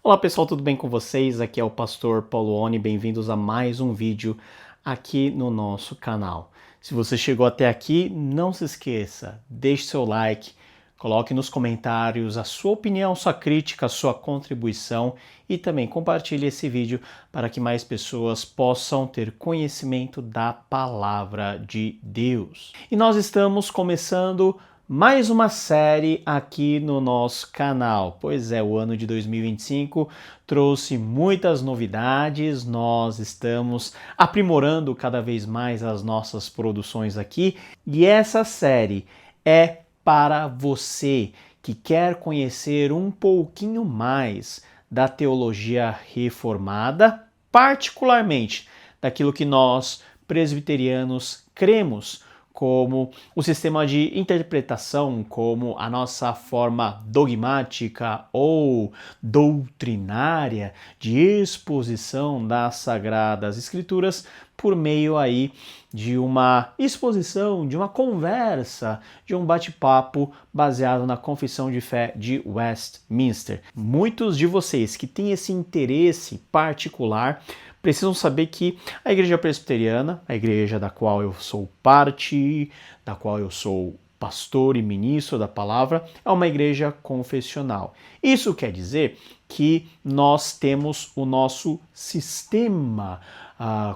Olá pessoal, tudo bem com vocês? Aqui é o Pastor Paulo Oni, bem-vindos a mais um vídeo aqui no nosso canal. Se você chegou até aqui, não se esqueça, deixe seu like, coloque nos comentários a sua opinião, sua crítica, a sua contribuição e também compartilhe esse vídeo para que mais pessoas possam ter conhecimento da Palavra de Deus. E nós estamos começando mais uma série aqui no nosso canal. Pois é, o ano de 2025 trouxe muitas novidades, nós estamos aprimorando cada vez mais as nossas produções aqui e essa série é para você que quer conhecer um pouquinho mais da teologia reformada, particularmente daquilo que nós presbiterianos cremos como o sistema de interpretação, como a nossa forma dogmática ou doutrinária de exposição das Sagradas Escrituras por meio aí de uma exposição, de uma conversa, de um bate-papo baseado na Confissão de Fé de Westminster. Muitos de vocês que têm esse interesse particular precisam saber que a Igreja Presbiteriana, a igreja da qual eu sou parte, da qual eu sou pastor e ministro da palavra, é uma igreja confessional. Isso quer dizer que nós temos o nosso sistema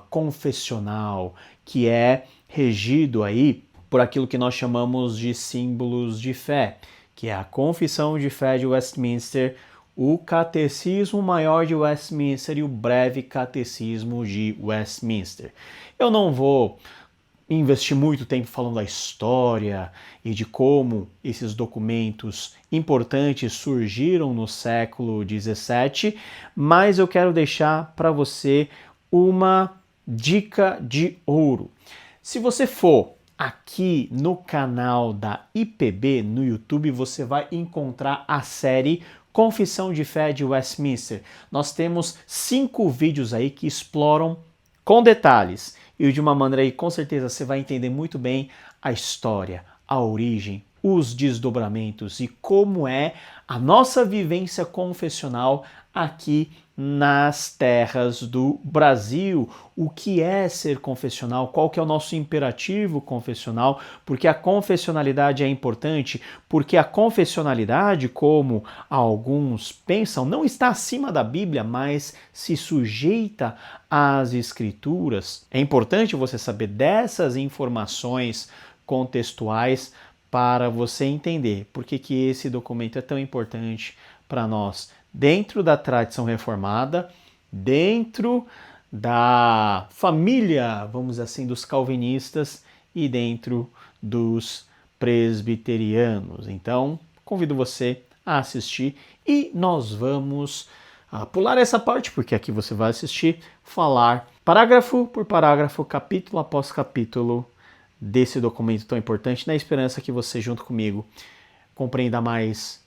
confessional, que é regido aí por aquilo que nós chamamos de símbolos de fé, que é a Confissão de Fé de Westminster, o Catecismo Maior de Westminster e o Breve Catecismo de Westminster. Eu não vou investir muito tempo falando da história e de como esses documentos importantes surgiram no século XVII, mas eu quero deixar para você uma dica de ouro. Se você for aqui no canal da IPB no YouTube, você vai encontrar a série Confissão de Fé de Westminster. Nós temos 5 vídeos aí que exploram com detalhes e de uma maneira aí com certeza você vai entender muito bem a história, a origem, os desdobramentos e como é a nossa vivência confessional aqui nas terras do Brasil. O que é ser confessional? Qual que é o nosso imperativo confessional? Porque a confessionalidade é importante, porque a confessionalidade, como alguns pensam, não está acima da Bíblia, mas se sujeita às Escrituras. É importante você saber dessas informações contextuais para você entender por que esse documento é tão importante para nós, dentro da tradição reformada, dentro da família, vamos dizer assim, dos calvinistas e dentro dos presbiterianos. Então, convido você a assistir e nós vamos pular essa parte, porque aqui você vai assistir, falar parágrafo por parágrafo, capítulo após capítulo desse documento tão importante, na esperança que você, junto comigo, compreenda mais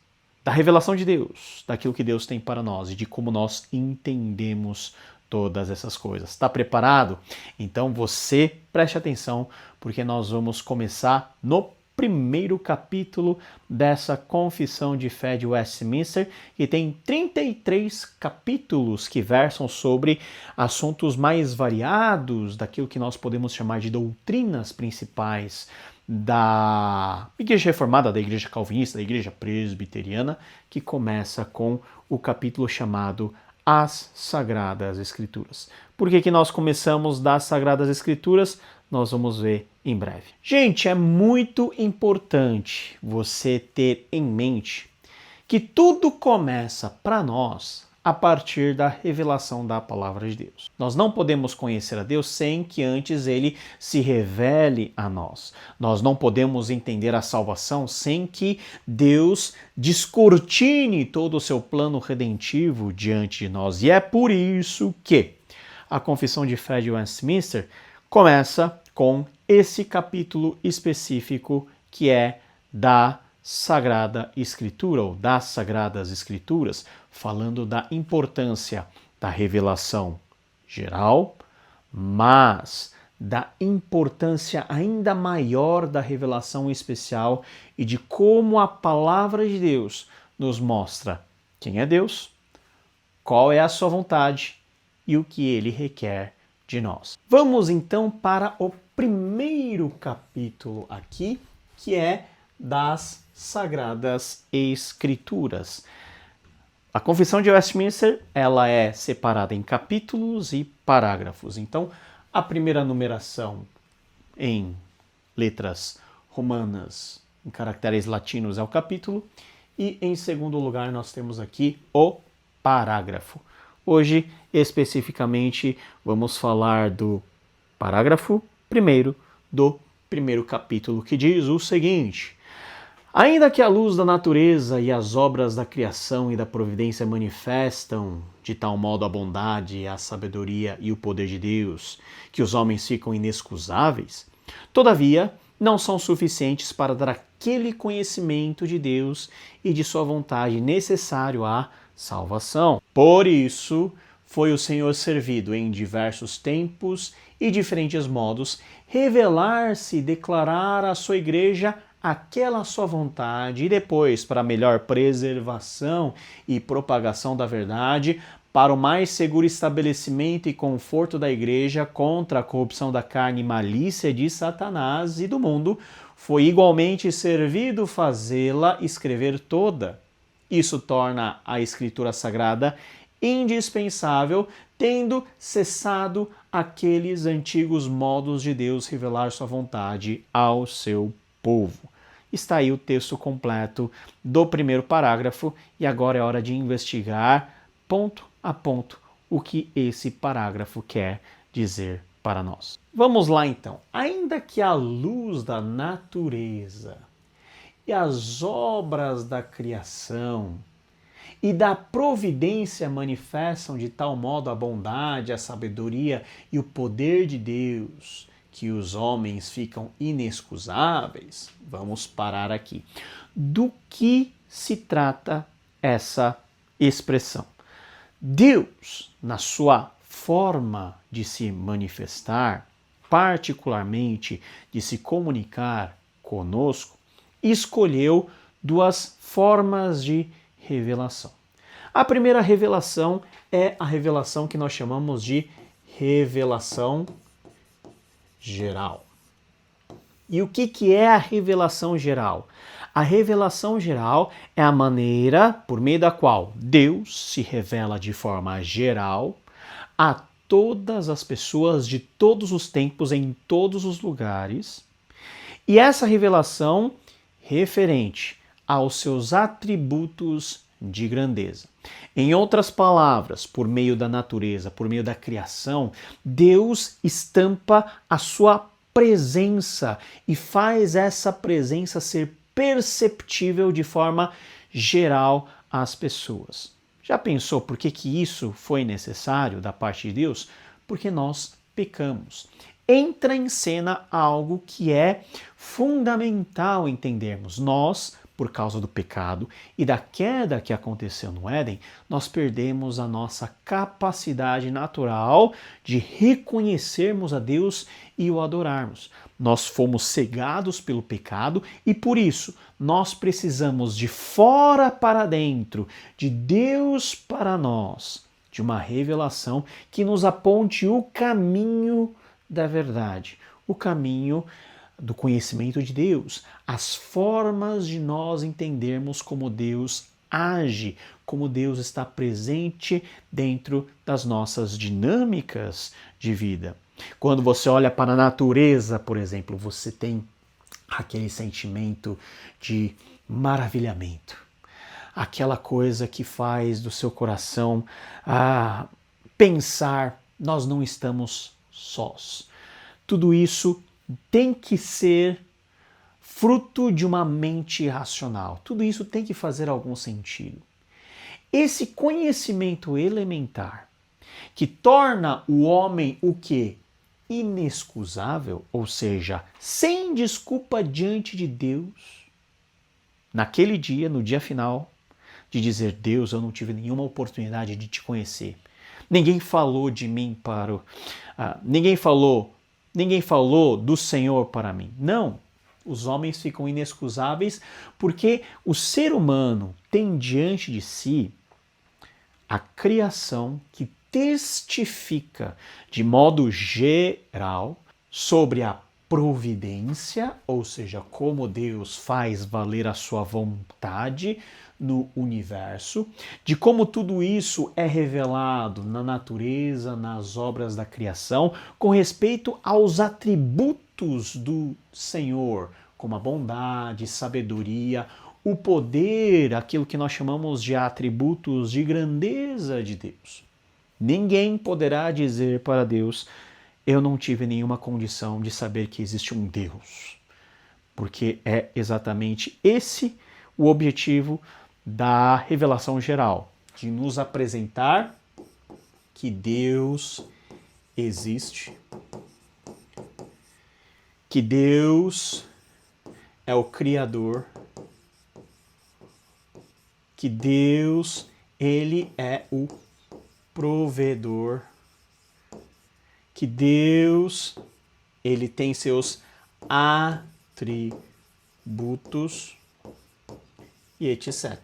da revelação de Deus, daquilo que Deus tem para nós e de como nós entendemos todas essas coisas. Está preparado? Então você preste atenção, porque nós vamos começar no primeiro capítulo dessa Confissão de Fé de Westminster, que tem 33 capítulos que versam sobre assuntos mais variados, daquilo que nós podemos chamar de doutrinas principais da Igreja Reformada, da Igreja Calvinista, da Igreja Presbiteriana, que começa com o capítulo chamado As Sagradas Escrituras. Por que nós começamos das Sagradas Escrituras? Nós vamos ver em breve. Gente, é muito importante você ter em mente que tudo começa para nós a partir da revelação da Palavra de Deus. Nós não podemos conhecer a Deus sem que antes Ele se revele a nós. Nós não podemos entender a salvação sem que Deus descortine todo o seu plano redentivo diante de nós. E é por isso que a Confissão de Fé de Westminster começa com esse capítulo específico que é da Sagrada Escritura, ou das Sagradas Escrituras, falando da importância da revelação geral, mas da importância ainda maior da revelação especial e de como a Palavra de Deus nos mostra quem é Deus, qual é a sua vontade e o que ele requer de nós. Vamos então para o primeiro capítulo aqui, que é das Sagradas Escrituras. A Confissão de Westminster, ela é separada em capítulos e parágrafos. Então, a primeira numeração em letras romanas, em caracteres latinos, é o capítulo. E, em segundo lugar, nós temos aqui o parágrafo. Hoje, especificamente, vamos falar do parágrafo primeiro do primeiro capítulo, que diz o seguinte: ainda que a luz da natureza e as obras da criação e da providência manifestam de tal modo a bondade, a sabedoria e o poder de Deus, que os homens ficam inexcusáveis, todavia não são suficientes para dar aquele conhecimento de Deus e de sua vontade necessário à salvação. Por isso, foi o Senhor servido em diversos tempos e diferentes modos revelar-se e declarar à sua igreja aquela sua vontade, e depois, para melhor preservação e propagação da verdade, para o mais seguro estabelecimento e conforto da igreja contra a corrupção da carne e malícia de Satanás e do mundo, foi igualmente servido fazê-la escrever toda. Isso torna a Escritura Sagrada indispensável, tendo cessado aqueles antigos modos de Deus revelar sua vontade ao seu povo. Está aí o texto completo do primeiro parágrafo e agora é hora de investigar ponto a ponto o que esse parágrafo quer dizer para nós. Vamos lá então. Ainda que a luz da natureza e as obras da criação e da providência manifestam de tal modo a bondade, a sabedoria e o poder de Deus, que os homens ficam inexcusáveis, vamos parar aqui. Do que se trata essa expressão? Deus, na sua forma de se manifestar, particularmente de se comunicar conosco, escolheu duas formas de revelação. A primeira revelação é a revelação que nós chamamos de revelação geral. E o que é a revelação geral? A revelação geral é a maneira por meio da qual Deus se revela de forma geral a todas as pessoas de todos os tempos, em todos os lugares. E essa revelação referente aos seus atributos de grandeza. Em outras palavras, por meio da natureza, por meio da criação, Deus estampa a sua presença e faz essa presença ser perceptível de forma geral às pessoas. Já pensou por que isso foi necessário da parte de Deus? Porque nós pecamos. Entra em cena algo que é fundamental entendermos. Nós, por causa do pecado e da queda que aconteceu no Éden, nós perdemos a nossa capacidade natural de reconhecermos a Deus e o adorarmos. Nós fomos cegados pelo pecado e por isso nós precisamos de fora para dentro, de Deus para nós, de uma revelação que nos aponte o caminho da verdade, o caminho do conhecimento de Deus, as formas de nós entendermos como Deus age, como Deus está presente dentro das nossas dinâmicas de vida. Quando você olha para a natureza, por exemplo, você tem aquele sentimento de maravilhamento, aquela coisa que faz do seu coração pensar, nós não estamos sós. Tudo isso tem que ser fruto de uma mente racional. Tudo isso tem que fazer algum sentido. Esse conhecimento elementar que torna o homem o quê? Inexcusável, ou seja, sem desculpa diante de Deus, naquele dia, no dia final, de dizer: Deus, eu não tive nenhuma oportunidade de te conhecer. Ninguém falou de mim ninguém falou do Senhor para mim. Não, os homens ficam inexcusáveis porque o ser humano tem diante de si a criação que testifica de modo geral sobre a providência, ou seja, como Deus faz valer a sua vontade no universo, de como tudo isso é revelado na natureza, nas obras da criação, com respeito aos atributos do Senhor, como a bondade, sabedoria, o poder, aquilo que nós chamamos de atributos de grandeza de Deus. Ninguém poderá dizer para Deus: eu não tive nenhuma condição de saber que existe um Deus. Porque é exatamente esse o objetivo da revelação geral, de nos apresentar que Deus existe, que Deus é o Criador, que Deus, Ele é o provedor, que Deus, Ele tem seus atributos e etc.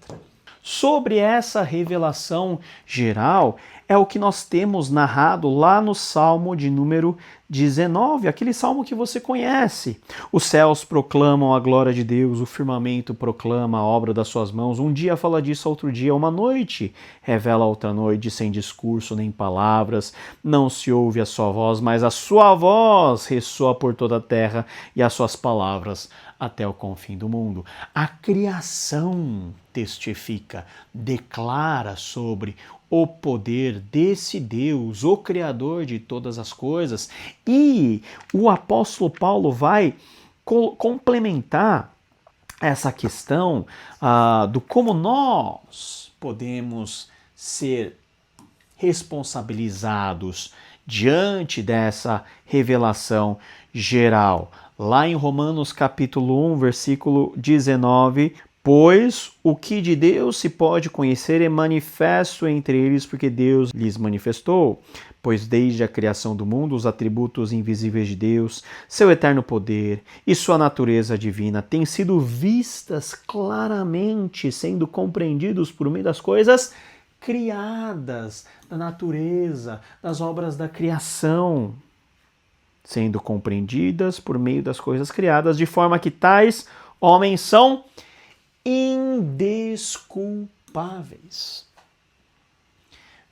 Sobre essa revelação geral, é o que nós temos narrado lá no Salmo de número 19, aquele salmo que você conhece. Os céus proclamam a glória de Deus, o firmamento proclama a obra das suas mãos. Um dia fala disso, outro dia uma noite revela outra noite, sem discurso nem palavras. Não se ouve a sua voz, mas a sua voz ressoa por toda a terra e as suas palavras até o confim do mundo. A criação testifica, declara sobre o poder desse Deus, o Criador de todas as coisas. E o apóstolo Paulo vai complementar essa questão do como nós podemos ser responsabilizados diante dessa revelação geral. Lá em Romanos capítulo 1, versículo 19, pois o que de Deus se pode conhecer é manifesto entre eles, porque Deus lhes manifestou. Pois desde a criação do mundo, os atributos invisíveis de Deus, seu eterno poder e sua natureza divina têm sido vistas claramente, sendo compreendidos por meio das coisas criadas, da natureza, das obras da criação, sendo compreendidas por meio das coisas criadas, de forma que tais homens são indesculpáveis.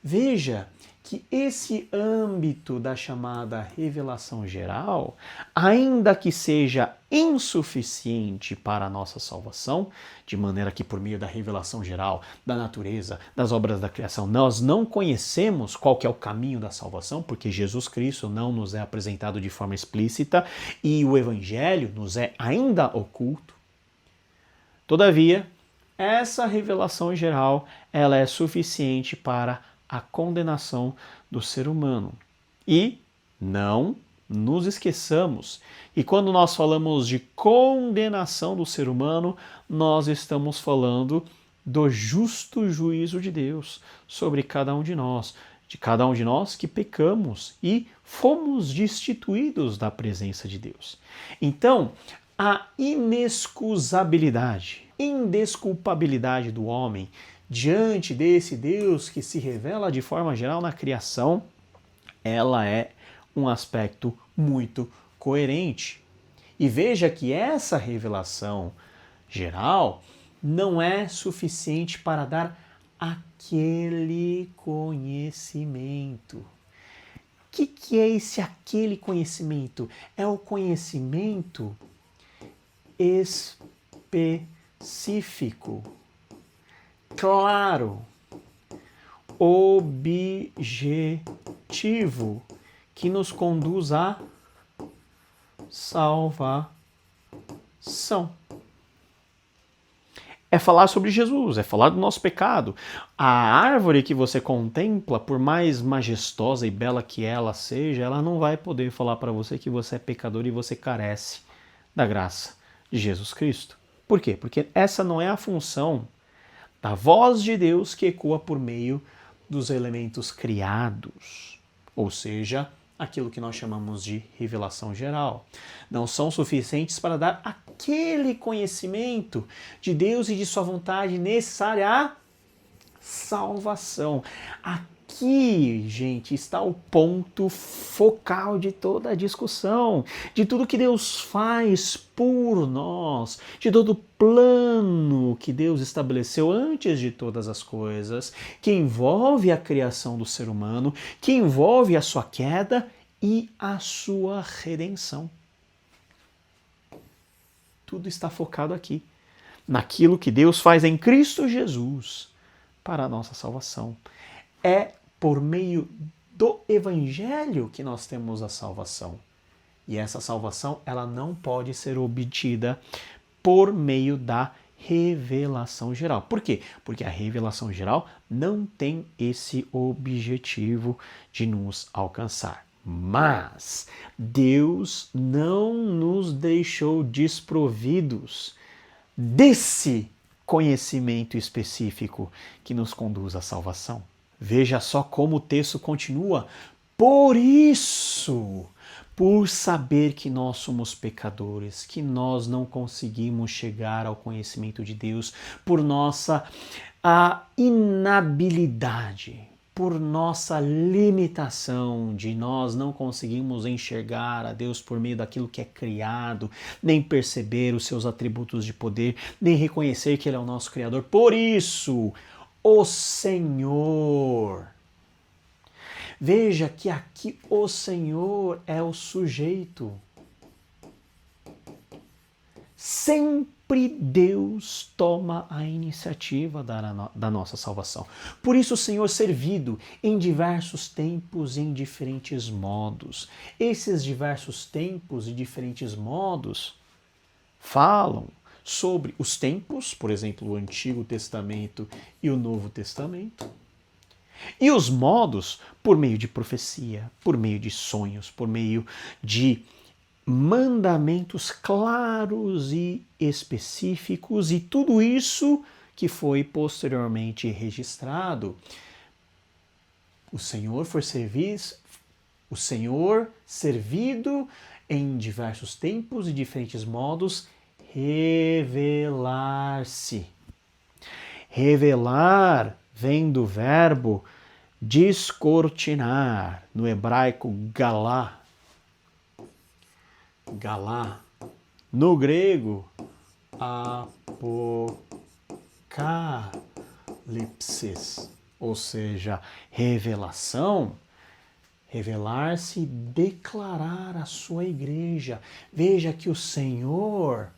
Veja que esse âmbito da chamada revelação geral, ainda que seja insuficiente para a nossa salvação, de maneira que por meio da revelação geral, da natureza, das obras da criação, nós não conhecemos qual que é o caminho da salvação, porque Jesus Cristo não nos é apresentado de forma explícita e o Evangelho nos é ainda oculto. Todavia, essa revelação geral, ela é suficiente para a condenação do ser humano. E não nos esqueçamos, e quando nós falamos de condenação do ser humano, nós estamos falando do justo juízo de Deus sobre cada um de nós que pecamos e fomos destituídos da presença de Deus. Então, a inexcusabilidade, indesculpabilidade do homem diante desse Deus que se revela de forma geral na criação, ela é um aspecto muito coerente. E veja que essa revelação geral não é suficiente para dar aquele conhecimento. O que é aquele conhecimento? É o conhecimento específico, claro, objetivo, que nos conduz à salvação. É falar sobre Jesus, é falar do nosso pecado. A árvore que você contempla, por mais majestosa e bela que ela seja, ela não vai poder falar para você que você é pecador e você carece da graça de Jesus Cristo. Por quê? Porque essa não é a função da voz de Deus que ecoa por meio dos elementos criados, ou seja, aquilo que nós chamamos de revelação geral. Não são suficientes para dar aquele conhecimento de Deus e de sua vontade necessária à salvação. Aqui, gente, está o ponto focal de toda a discussão, de tudo que Deus faz por nós, de todo o plano que Deus estabeleceu antes de todas as coisas, que envolve a criação do ser humano, que envolve a sua queda e a sua redenção. Tudo está focado aqui, naquilo que Deus faz em Cristo Jesus para a nossa salvação. É por meio do Evangelho que nós temos a salvação. E essa salvação, ela não pode ser obtida por meio da revelação geral. Por quê? Porque a revelação geral não tem esse objetivo de nos alcançar. Mas Deus não nos deixou desprovidos desse conhecimento específico que nos conduz à salvação. Veja só como o texto continua. Por isso, por saber que nós somos pecadores, que nós não conseguimos chegar ao conhecimento de Deus, por nossa inabilidade, por nossa limitação de nós não conseguimos enxergar a Deus por meio daquilo que é criado, nem perceber os seus atributos de poder, nem reconhecer que Ele é o nosso Criador. Por isso, o Senhor. Veja que aqui o Senhor é o sujeito. Sempre Deus toma a iniciativa da nossa salvação. Por isso o Senhor servido em diversos tempos e em diferentes modos. Esses diversos tempos e diferentes modos falam sobre os tempos, por exemplo, o Antigo Testamento e o Novo Testamento. E os modos, por meio de profecia, por meio de sonhos, por meio de mandamentos claros e específicos, e tudo isso que foi posteriormente registrado. O Senhor servido em diversos tempos e diferentes modos, revelar-se. Revelar vem do verbo descortinar, no hebraico galá. Galá. No grego, apocalipsis, ou seja, revelação, revelar-se, declarar a sua igreja. Veja que o Senhor,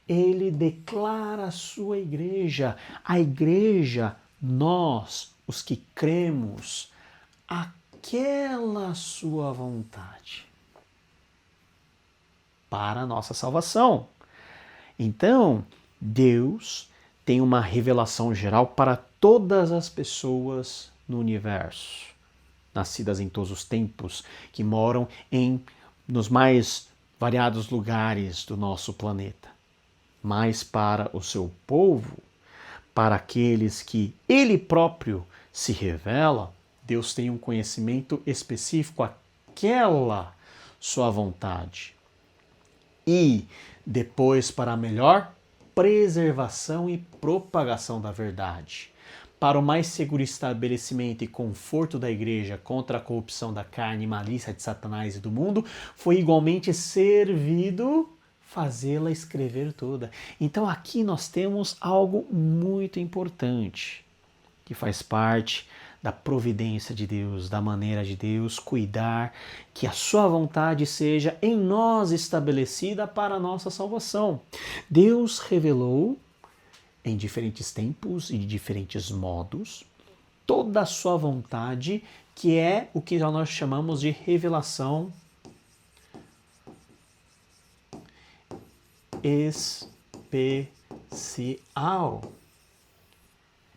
Ele declara a sua igreja. A igreja, nós, os que cremos, aquela sua vontade para a nossa salvação. Então, Deus tem uma revelação geral para todas as pessoas no universo, nascidas em todos os tempos, que moram nos mais variados lugares do nosso planeta. Mas para o seu povo, para aqueles que Ele próprio se revela, Deus tem um conhecimento específico, aquela sua vontade. E depois para a melhor preservação e propagação da verdade, para o mais seguro estabelecimento e conforto da igreja contra a corrupção da carne e malícia de Satanás e do mundo, foi igualmente servido fazê-la escrever toda. Então aqui nós temos algo muito importante, que faz parte da providência de Deus, da maneira de Deus cuidar que a sua vontade seja em nós estabelecida para a nossa salvação. Deus revelou em diferentes tempos e de diferentes modos toda a sua vontade, que é o que nós chamamos de revelação especial,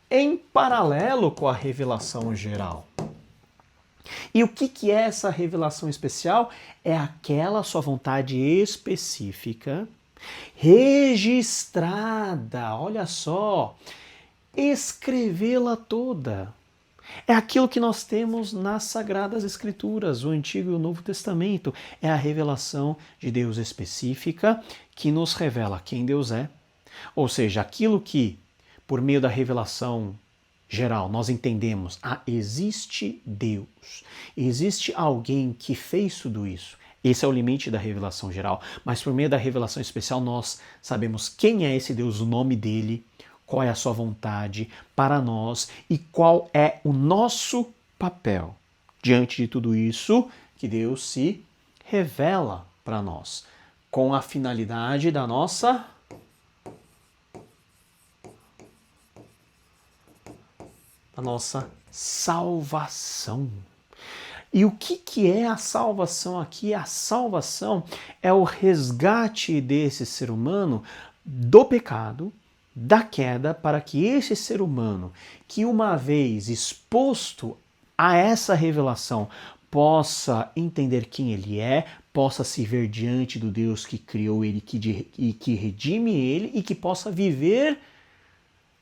em paralelo com a revelação geral. E o que é essa revelação especial? É aquela sua vontade específica, registrada, olha só, escrevê-la toda. É aquilo que nós temos nas Sagradas Escrituras, o Antigo e o Novo Testamento. É a revelação de Deus específica que nos revela quem Deus é. Ou seja, aquilo que, por meio da revelação geral, nós entendemos, existe Deus, existe alguém que fez tudo isso. Esse é o limite da revelação geral, mas por meio da revelação especial nós sabemos quem é esse Deus, o nome dele, qual é a sua vontade para nós e qual é o nosso papel. Diante de tudo isso, que Deus se revela para nós, com a finalidade da nossa salvação. E o que é a salvação aqui? A salvação é o resgate desse ser humano do pecado, da queda, para que esse ser humano, que uma vez exposto a essa revelação, possa entender quem ele é, possa se ver diante do Deus que criou ele e que redime ele e que possa viver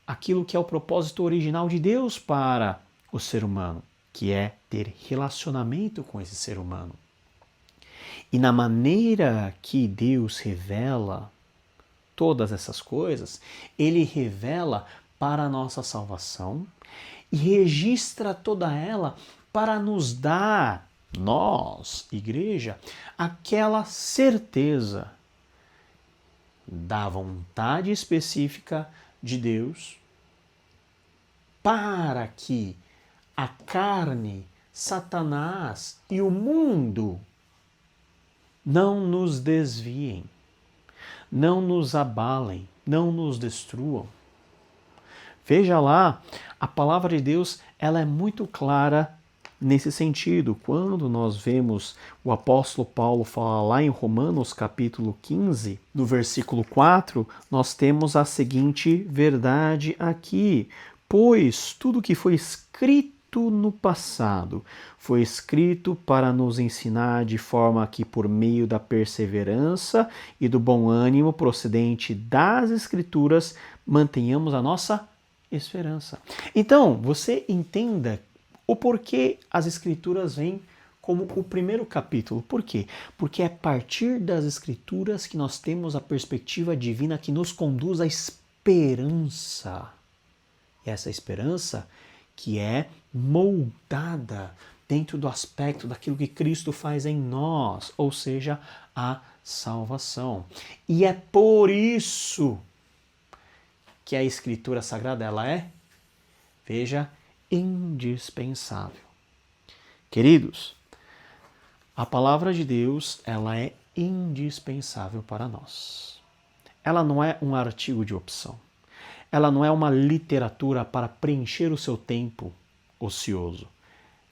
aquilo que é o propósito original de Deus para o ser humano, que é ter relacionamento com esse ser humano. E na maneira que Deus revela todas essas coisas, ele revela para a nossa salvação e registra toda ela para nos dar, nós, igreja, aquela certeza da vontade específica de Deus para que a carne, Satanás e o mundo não nos desviem, não nos abalem, não nos destruam. Veja lá, a palavra de Deus, ela é muito clara nesse sentido. Quando nós vemos o apóstolo Paulo falar lá em Romanos capítulo 15, no versículo 4, nós temos a seguinte verdade aqui: pois tudo que foi escrito no passado foi escrito para nos ensinar de forma que, por meio da perseverança e do bom ânimo procedente das Escrituras, mantenhamos a nossa esperança. Então, você entenda o porquê as Escrituras vêm como o primeiro capítulo. Por quê? Porque é a partir das Escrituras que nós temos a perspectiva divina que nos conduz à esperança. E essa esperança que é moldada dentro do aspecto daquilo que Cristo faz em nós, ou seja, a salvação. E é por isso que a Escritura Sagrada ela é, veja, indispensável. Queridos, a palavra de Deus ela é indispensável para nós. Ela não é um artigo de opção. Ela não é uma literatura para preencher o seu tempo ocioso.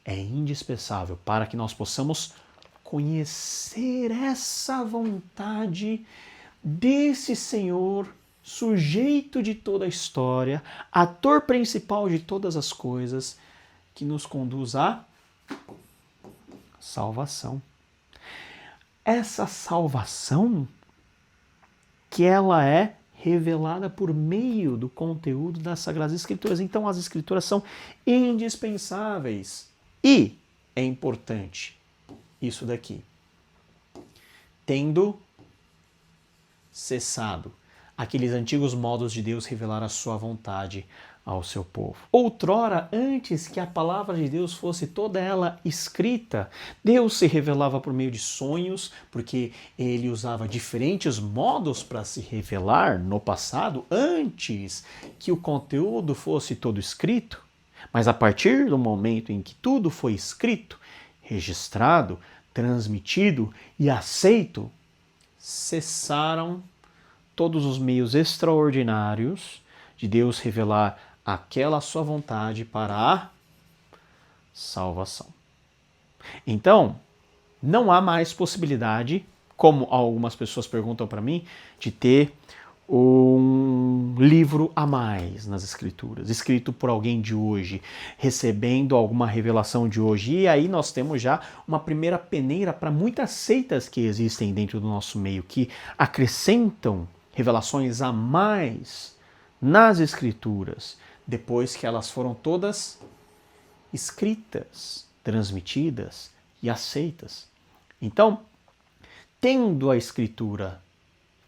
É indispensável para que nós possamos conhecer essa vontade desse Senhor, sujeito de toda a história, ator principal de todas as coisas, que nos conduz à salvação. Essa salvação que ela é revelada por meio do conteúdo das Sagradas Escrituras. Então as Escrituras são indispensáveis. E é importante isso daqui. Tendo cessado aqueles antigos modos de Deus revelar a sua vontade ao seu povo. Outrora, antes que a palavra de Deus fosse toda ela escrita, Deus se revelava por meio de sonhos, porque ele usava diferentes modos para se revelar no passado, antes que o conteúdo fosse todo escrito. Mas a partir do momento em que tudo foi escrito, registrado, transmitido e aceito, cessaram todos os meios extraordinários de Deus revelar aquela sua vontade para a salvação. Então, não há mais possibilidade, como algumas pessoas perguntam para mim, de ter um livro a mais nas Escrituras, escrito por alguém de hoje, recebendo alguma revelação de hoje. E aí nós temos já uma primeira peneira para muitas seitas que existem dentro do nosso meio, que acrescentam revelações a mais nas Escrituras, depois que elas foram todas escritas, transmitidas e aceitas. Então, tendo a Escritura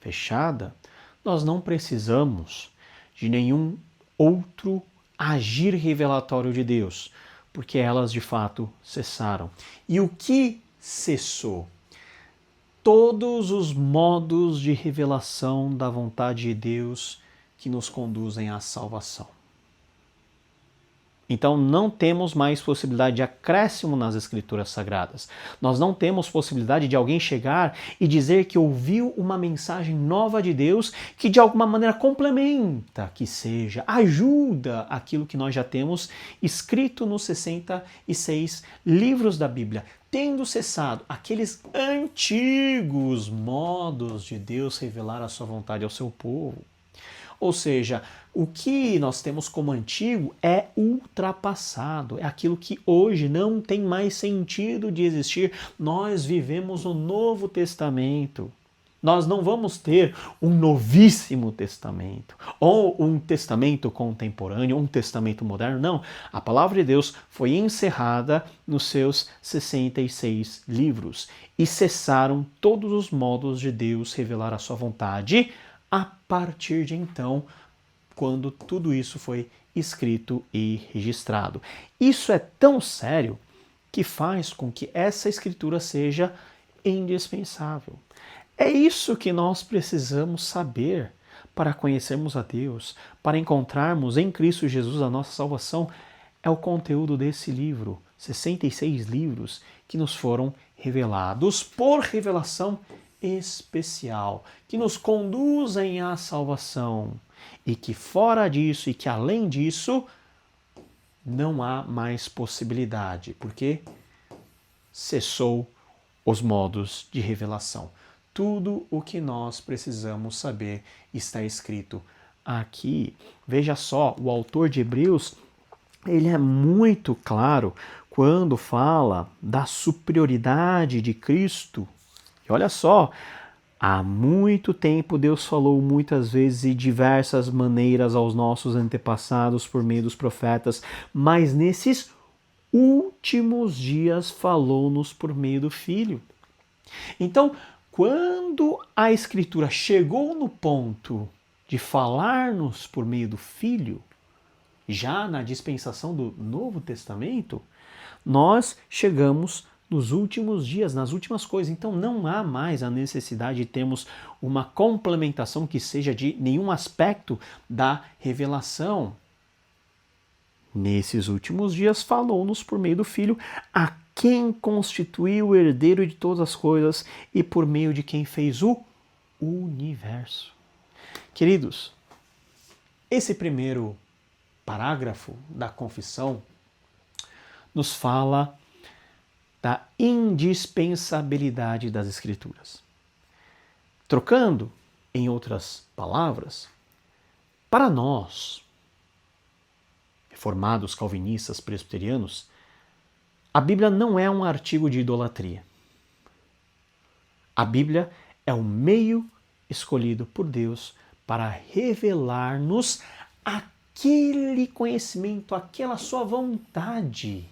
fechada, nós não precisamos de nenhum outro agir revelatório de Deus, porque elas de fato cessaram. E o que cessou? Todos os modos de revelação da vontade de Deus que nos conduzem à salvação. Então não temos mais possibilidade de acréscimo nas Escrituras Sagradas. Nós não temos possibilidade de alguém chegar e dizer que ouviu uma mensagem nova de Deus que de alguma maneira complementa, que seja, ajuda aquilo que nós já temos escrito nos 66 livros da Bíblia. Tendo cessado aqueles antigos modos de Deus revelar a sua vontade ao seu povo. Ou seja, o que nós temos como antigo é ultrapassado, é aquilo que hoje não tem mais sentido de existir. Nós vivemos o Novo Testamento. Nós não vamos ter um novíssimo testamento, ou um testamento contemporâneo, um testamento moderno, não. A palavra de Deus foi encerrada nos seus 66 livros e cessaram todos os modos de Deus revelar a sua vontade a partir de então, quando tudo isso foi escrito e registrado. Isso é tão sério que faz com que essa escritura seja indispensável. É isso que nós precisamos saber para conhecermos a Deus, para encontrarmos em Cristo Jesus a nossa salvação. É o conteúdo desse livro, 66 livros que nos foram revelados por revelação especial, que nos conduzem à salvação e que fora disso e que além disso não há mais possibilidade, porque cessou os modos de revelação. Tudo o que nós precisamos saber está escrito aqui. Veja só, o autor de Hebreus, ele é muito claro quando fala da superioridade de Cristo. E olha só, há muito tempo Deus falou muitas vezes e diversas maneiras aos nossos antepassados por meio dos profetas, mas nesses últimos dias falou-nos por meio do Filho. Então, quando a Escritura chegou no ponto de falar-nos por meio do Filho, já na dispensação do Novo Testamento, nós chegamos nos últimos dias, nas últimas coisas. Então não há mais a necessidade de termos uma complementação que seja de nenhum aspecto da revelação. Nesses últimos dias falou-nos por meio do Filho, a quem constituiu o herdeiro de todas as coisas e por meio de quem fez o universo. Queridos, esse primeiro parágrafo da confissão nos fala da indispensabilidade das Escrituras. Trocando, em outras palavras, para nós, reformados, calvinistas, presbiterianos, a Bíblia não é um artigo de idolatria. A Bíblia é um meio escolhido por Deus para revelar-nos aquele conhecimento, aquela sua vontade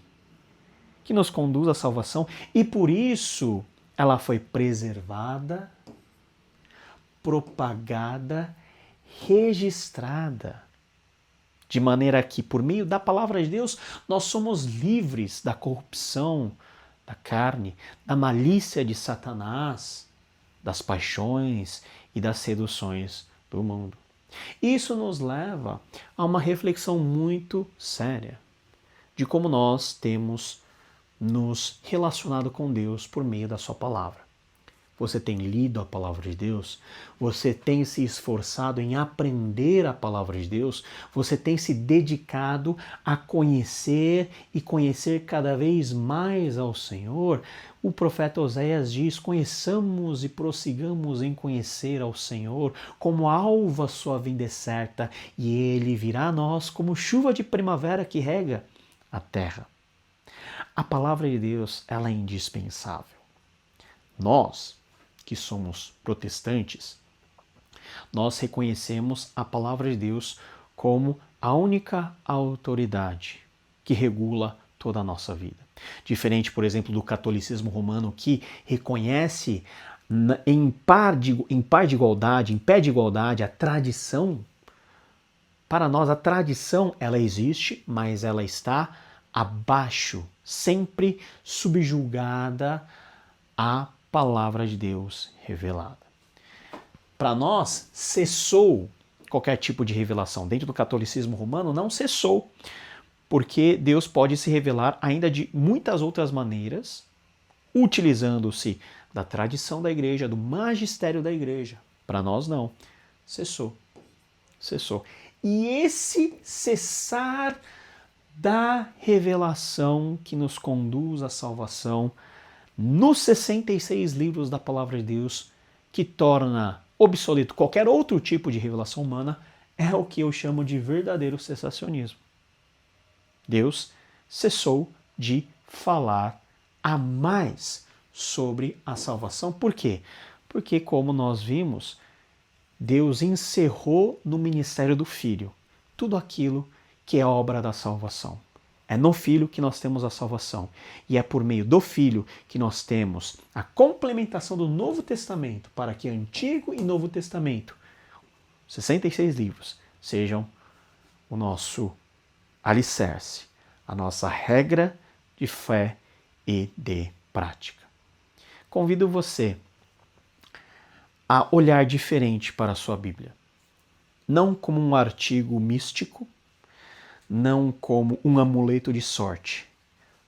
que nos conduz à salvação, e por isso ela foi preservada, propagada, registrada, de maneira que, por meio da palavra de Deus, nós somos livres da corrupção da carne, da malícia de Satanás, das paixões e das seduções do mundo. Isso nos leva a uma reflexão muito séria de como nós temos nos relacionado com Deus por meio da sua palavra. Você tem lido a palavra de Deus? Você tem se esforçado em aprender a palavra de Deus? Você tem se dedicado a conhecer e conhecer cada vez mais ao Senhor? O profeta Oséias diz: conheçamos e prossigamos em conhecer ao Senhor, como a alva sua vinda é certa, e ele virá a nós como chuva de primavera que rega a terra. A palavra de Deus, ela é indispensável. Nós, que somos protestantes, nós reconhecemos a palavra de Deus como a única autoridade que regula toda a nossa vida. Diferente, por exemplo, do catolicismo romano, que reconhece em pé de igualdade a tradição, para nós a tradição, ela existe, mas ela está abaixo, sempre subjugada à palavra de Deus revelada. Para nós, cessou qualquer tipo de revelação. Dentro do catolicismo romano, não cessou, porque Deus pode se revelar ainda de muitas outras maneiras, utilizando-se da tradição da igreja, do magistério da igreja. Para nós, não. Cessou. Cessou. E esse cessar da revelação que nos conduz à salvação, nos 66 livros da Palavra de Deus, que torna obsoleto qualquer outro tipo de revelação humana, é o que eu chamo de verdadeiro cessacionismo. Deus cessou de falar a mais sobre a salvação. Por quê? Porque, como nós vimos, Deus encerrou no ministério do Filho tudo aquilo que é obra da salvação. É no Filho que nós temos a salvação. E é por meio do Filho que nós temos a complementação do Novo Testamento para que Antigo e Novo Testamento, 66 livros, sejam o nosso alicerce, a nossa regra de fé e de prática. Convido você a olhar diferente para a sua Bíblia. Não como um artigo místico, não como um amuleto de sorte,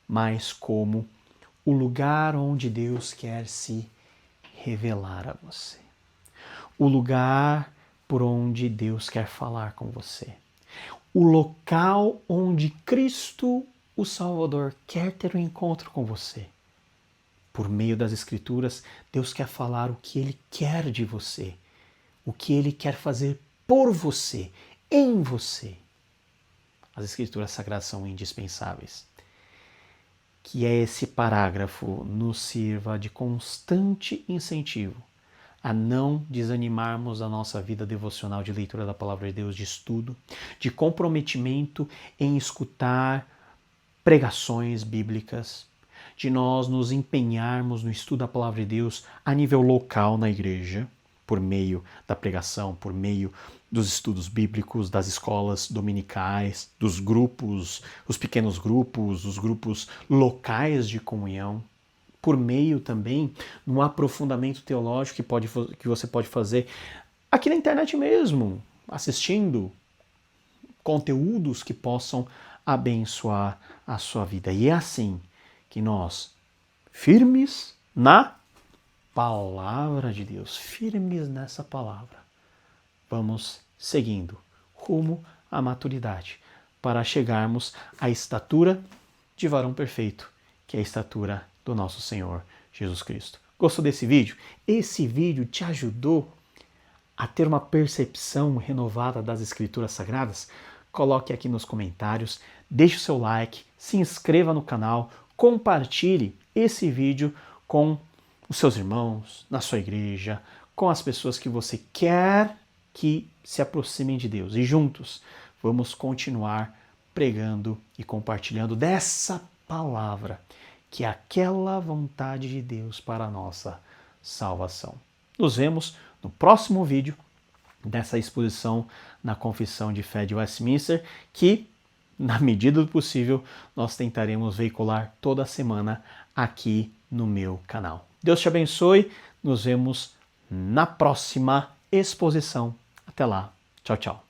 mas como o lugar onde Deus quer se revelar a você. O lugar por onde Deus quer falar com você. O local onde Cristo, o Salvador, quer ter um encontro com você. Por meio das Escrituras, Deus quer falar o que Ele quer de você, o que Ele quer fazer por você, em você. As Escrituras Sagradas são indispensáveis. Que esse parágrafo nos sirva de constante incentivo a não desanimarmos a nossa vida devocional de leitura da Palavra de Deus, de estudo, de comprometimento em escutar pregações bíblicas, de nós nos empenharmos no estudo da Palavra de Deus a nível local na igreja, por meio da pregação, por meio dos estudos bíblicos, das escolas dominicais, dos grupos, os pequenos grupos, os grupos locais de comunhão, por meio também no aprofundamento teológico que você pode fazer aqui na internet mesmo, assistindo conteúdos que possam abençoar a sua vida. E é assim que nós, firmes na palavra de Deus, firmes nessa palavra, vamos seguindo rumo à maturidade para chegarmos à estatura de varão perfeito, que é a estatura do nosso Senhor Jesus Cristo. Gostou desse vídeo? Esse vídeo te ajudou a ter uma percepção renovada das Escrituras Sagradas? Coloque aqui nos comentários, deixe o seu like, se inscreva no canal, compartilhe esse vídeo com os seus irmãos, na sua igreja, com as pessoas que você quer que se aproximem de Deus. E juntos vamos continuar pregando e compartilhando dessa palavra, que é aquela vontade de Deus para a nossa salvação. Nos vemos no próximo vídeo dessa exposição na Confissão de Fé de Westminster, que, na medida do possível, nós tentaremos veicular toda semana aqui no meu canal. Deus te abençoe, nos vemos na próxima exposição. Até lá, tchau, tchau.